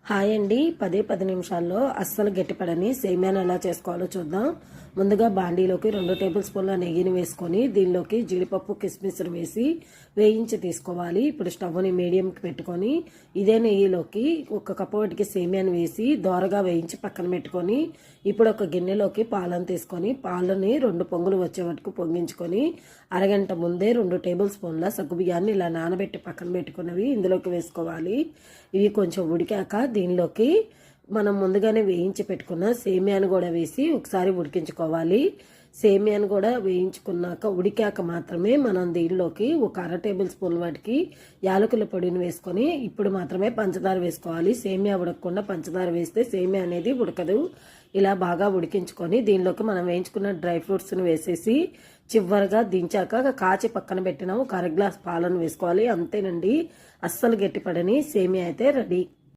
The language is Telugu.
హాయ్ అండి. 10 నిమిషాల్లో అస్సలు గట్టిపడని సేమ్యాను ఎలా చేసుకోవాలో చూద్దాం. ముందుగా బాండీలోకి 2 టేబుల్ స్పూన్ల నెయ్యిని వేసుకొని దీనిలోకి జీడిపప్పు కిస్మిస్ను వేసి వేయించి తీసుకోవాలి. ఇప్పుడు స్టవ్ని మీడియంకి పెట్టుకొని ఇదే నెయ్యిలోకి 1 కప్పు వాటికి సేమ్యాను వేసి దోరగా వేయించి పక్కన పెట్టుకొని ఇప్పుడు ఒక గిన్నెలోకి పాలను తీసుకొని పాలని 2 పొంగులు వచ్చే వరకు పొంగించుకొని అరగంట ముందే 2 టేబుల్ స్పూన్ల సగ్గుబియ్యాన్ని ఇలా నానబెట్టి పక్కన పెట్టుకున్నవి ఇందులోకి వేసుకోవాలి. ఇవి కొంచెం ఉడికాక దీనిలోకి మనం ముందుగానే వేయించి పెట్టుకున్న సేమ్యాను కూడా వేసి ఒకసారి ఉడికించుకోవాలి. సేమ్యాను కూడా వేయించుకున్నాక ఉడికాక మాత్రమే మనం దీనిలోకి 1 టేబుల్ స్పూన్ వాటికి యాలకుల పొడిని వేసుకొని ఇప్పుడు మాత్రమే పంచదార వేసుకోవాలి. సేమ్యా ఉడకకుండా పంచదార వేస్తే సేమ్యా అనేది ఉడకదు. ఇలా బాగా ఉడికించుకొని దీనిలోకి మనం వేయించుకున్న డ్రై ఫ్రూట్స్ని వేసేసి చివరిగా దించాక కాచి పక్కన పెట్టిన 1 అర గ్లాస్ పాలను వేసుకోవాలి. అంతేనండి, అస్సలు గట్టిపడని సేమ్యా అయితే రెడీ.